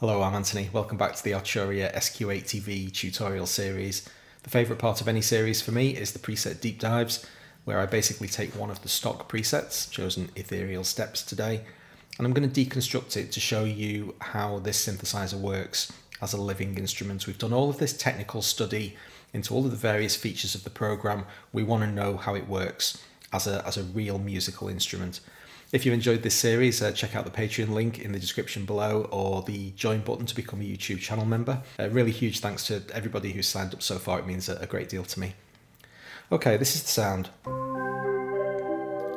Hello, I'm Anthony. Welcome back to the Arturia SQ-80-V tutorial series. The favourite part of any series for me is the preset deep dives, where I basically take one of the stock presets, chosen Ethereal Steps today, and I'm going to deconstruct it to show you how this synthesizer works as a living instrument. We've done all of this technical study into all of the various features of the program. We want to know how it works as a real musical instrument. If you enjoyed this series, check out the Patreon link in the description below or the join button to become a YouTube channel member. Really huge thanks to everybody who's signed up so far. It means a great deal to me. Okay, this is the sound.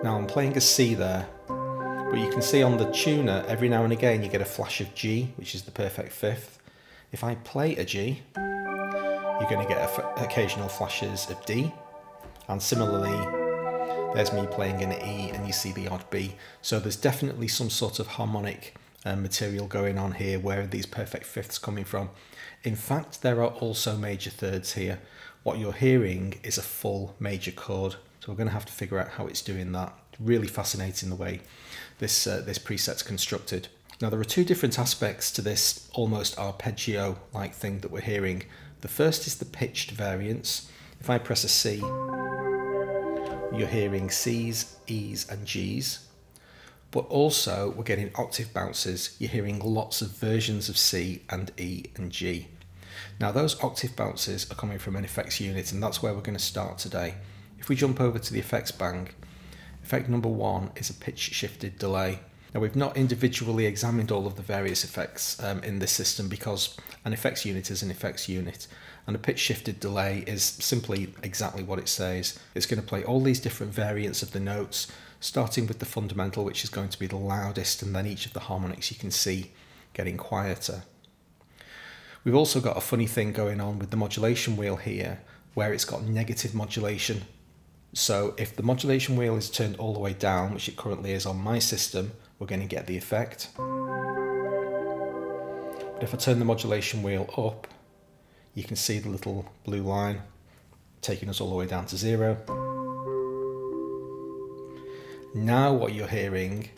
Now I'm playing a C there, but you can see on the tuner every now and again you get a flash of G, which is the perfect fifth. If I play a G, you're going to get occasional flashes of D, and similarly there's me playing an E and you see the odd B. So there's definitely some sort of harmonic material going on here. Where are these perfect fifths coming from? In fact, there are also major thirds here. What you're hearing is a full major chord. So we're going to have to figure out how it's doing that. Really fascinating the way this preset's constructed. Now there are two different aspects to this almost arpeggio-like thing that we're hearing. The first is the pitched variance. If I press a C, you're hearing C's, E's and G's, but also we're getting octave bounces. You're hearing lots of versions of C and E and G. Now those octave bounces are coming from an effects unit, and that's where we're going to start today. If we jump over to the effects bang, effect number 1 is a pitch shifted delay. Now we've not individually examined all of the various effects in this system because an effects unit is an effects unit, and a pitch shifted delay is simply exactly what it says. It's going to play all these different variants of the notes, starting with the fundamental, which is going to be the loudest, and then each of the harmonics you can see getting quieter. We've also got a funny thing going on with the modulation wheel here, where it's got negative modulation. So if the modulation wheel is turned all the way down, which it currently is on my system, we're going to get the effect. But if I turn the modulation wheel up, you can see the little blue line taking us all the way down to 0. Now what you're hearing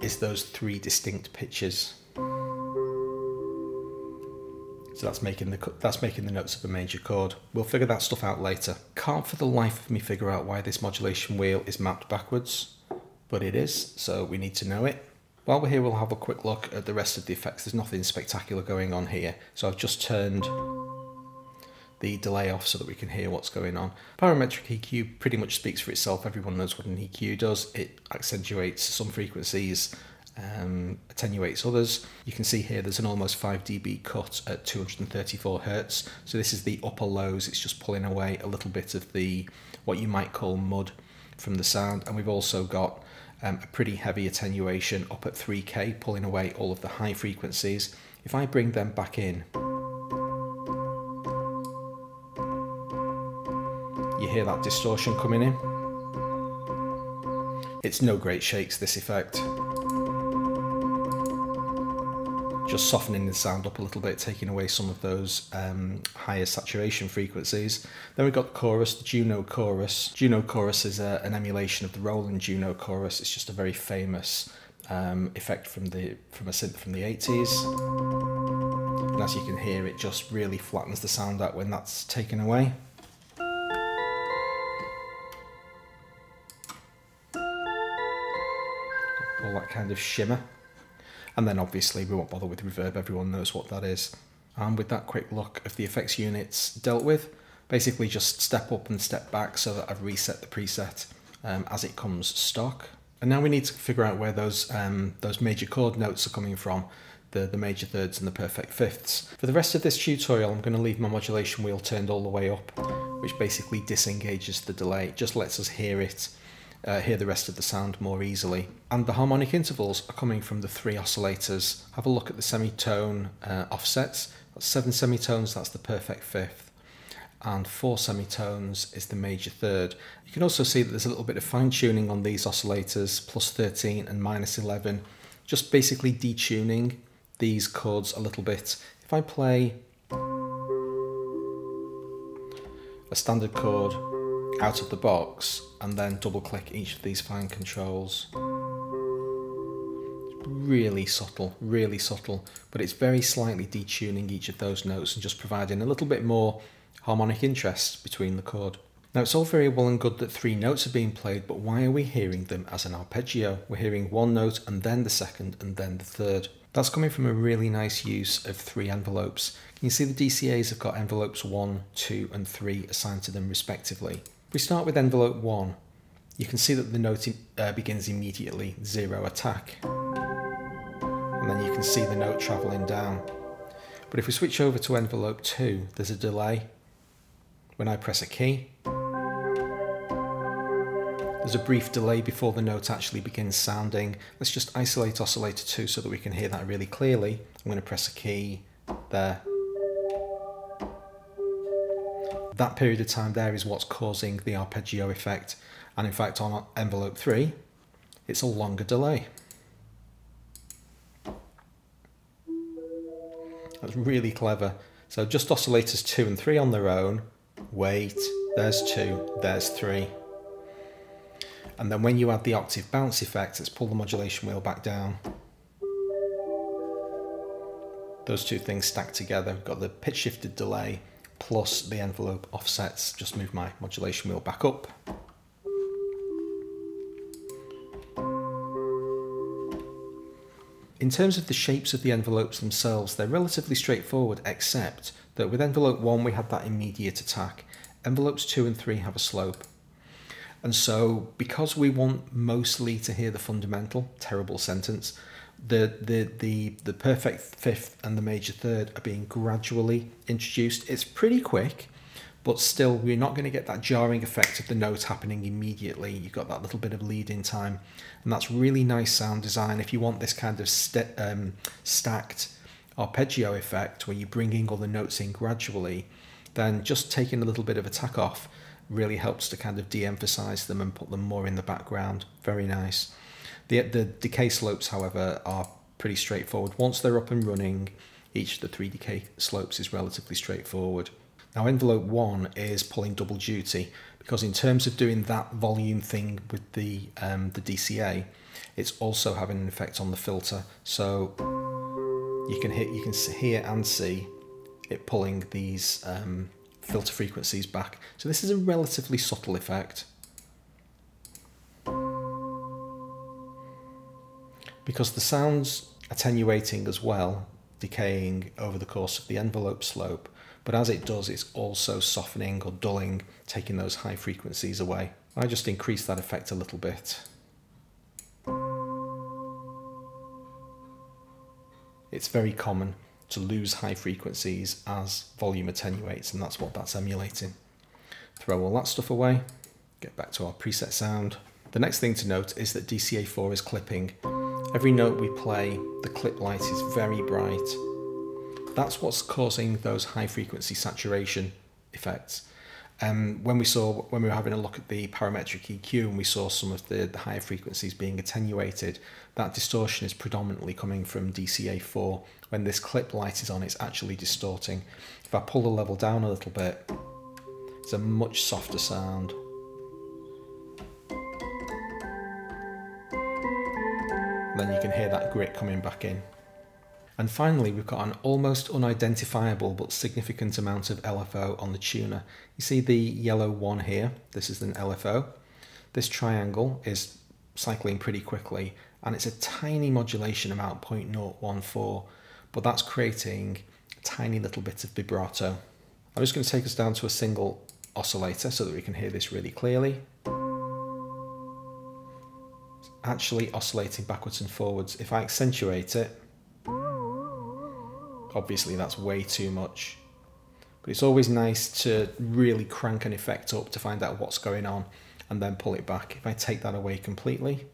is those 3 distinct pitches. So that's making the notes of a major chord. We'll figure that stuff out later. Can't for the life of me figure out why this modulation wheel is mapped backwards, but it is, so we need to know it. While we're here, we'll have a quick look at the rest of the effects. There's nothing spectacular going on here, so I've just turned the delay off so that we can hear what's going on. Parametric EQ pretty much speaks for itself. Everyone knows what an EQ does. It accentuates some frequencies, attenuates others. You can see here there's an almost 5 dB cut at 234 Hz. So this is the upper lows. It's just pulling away a little bit of the what you might call mud from the sound, and we've also got a pretty heavy attenuation up at 3K, pulling away all of the high frequencies. If I bring them back in, you hear that distortion coming in. It's no great shakes, this effect. Just softening the sound up a little bit, taking away some of those higher saturation frequencies. Then we've got the chorus, the Juno chorus. Juno chorus is an emulation of the Roland Juno chorus. It's just a very famous effect from a synth from the 80s. And as you can hear, it just really flattens the sound out when that's taken away. All that kind of shimmer. And then obviously we won't bother with reverb, everyone knows what that is. And with that quick look of the effects units dealt with, basically just step up and step back so that I've reset the preset as it comes stock. And now we need to figure out where those major chord notes are coming from, the major thirds and the perfect fifths. For the rest of this tutorial, I'm going to leave my modulation wheel turned all the way up, which basically disengages the delay. It just lets us hear it. Hear the rest of the sound more easily. And the harmonic intervals are coming from the 3 oscillators. Have a look at the semitone offsets. That's 7 semitones, that's the perfect fifth, and 4 semitones is the major third. You can also see that there's a little bit of fine tuning on these oscillators, plus 13 and minus 11, just basically detuning these chords a little bit. If I play a standard chord out of the box and then double click each of these fine controls, really subtle, but it's very slightly detuning each of those notes and just providing a little bit more harmonic interest between the chord. Now it's all very well and good that 3 notes are being played, but why are we hearing them as an arpeggio? We're hearing one note and then the second and then the third. That's coming from a really nice use of 3 envelopes. Can you see the DCAs have got envelopes 1, 2 and 3 assigned to them respectively? If we start with envelope 1, you can see that the note begins immediately, 0 attack. And then you can see the note travelling down. But if we switch over to envelope 2, there's a delay. When I press a key, there's a brief delay before the note actually begins sounding. Let's just isolate oscillator 2 so that we can hear that really clearly. I'm going to press a key there. That period of time there is what's causing the arpeggio effect. And in fact on envelope 3, it's a longer delay. That's really clever. So just oscillators 2 and 3 on their own. Wait, there's 2, there's 3. And then when you add the octave bounce effect, let's pull the modulation wheel back down. Those 2 things stack together. We've got the pitch shifted delay plus the envelope offsets. Just move my modulation wheel back up. In terms of the shapes of the envelopes themselves, they're relatively straightforward, except that with envelope 1 we had that immediate attack. Envelopes 2 and 3 have a slope. And so, because we want mostly to hear the fundamental, terrible sentence, the perfect fifth and the major third are being gradually introduced. It's pretty quick, but still we're not going to get that jarring effect of the note happening immediately. You've got that little bit of lead-in time, and that's really nice sound design. If you want this kind of stacked arpeggio effect where you're bringing all the notes in gradually, then just taking a little bit of attack off really helps to kind of de-emphasize them and put them more in the background. Very nice. The decay slopes, however, are pretty straightforward. Once they're up and running, each of the 3 decay slopes is relatively straightforward. Now envelope 1 is pulling double duty, because in terms of doing that volume thing with the DCA, it's also having an effect on the filter. So you can hear and see it pulling these filter frequencies back. So this is a relatively subtle effect. Because the sound's attenuating as well, decaying over the course of the envelope slope, but as it does, it's also softening or dulling, taking those high frequencies away. I just increase that effect a little bit. It's very common to lose high frequencies as volume attenuates, and that's what that's emulating. Throw all that stuff away, get back to our preset sound. The next thing to note is that DCA4 is clipping. Every note we play, the clip light is very bright. That's what's causing those high frequency saturation effects. When we were having a look at the parametric EQ and we saw some of the higher frequencies being attenuated, that distortion is predominantly coming from DCA4. When this clip light is on, it's actually distorting. If I pull the level down a little bit, it's a much softer sound. Then you can hear that grit coming back in. And finally, we've got an almost unidentifiable but significant amount of LFO on the tuner. You see the yellow one here, this is an LFO. This triangle is cycling pretty quickly, and it's a tiny modulation amount, 0.014, but that's creating a tiny little bit of vibrato. I'm just going to take us down to a single oscillator so that we can hear this really clearly. It's actually oscillating backwards and forwards. If I accentuate it, obviously that's way too much, but it's always nice to really crank an effect up to find out what's going on and then pull it back. If I take that away completely,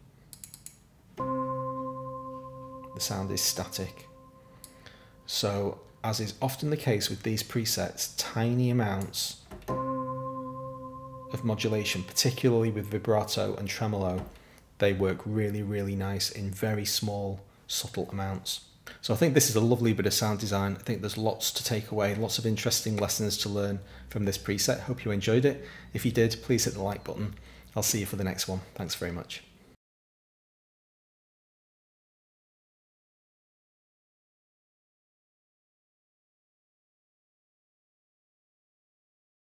the sound is static. So, as is often the case with these presets, tiny amounts of modulation, particularly with vibrato and tremolo, they work really, really nice in very small, subtle amounts. So I think this is a lovely bit of sound design. I think there's lots to take away, lots of interesting lessons to learn from this preset. Hope you enjoyed it. If you did, please hit the like button. I'll see you for the next one. Thanks very much.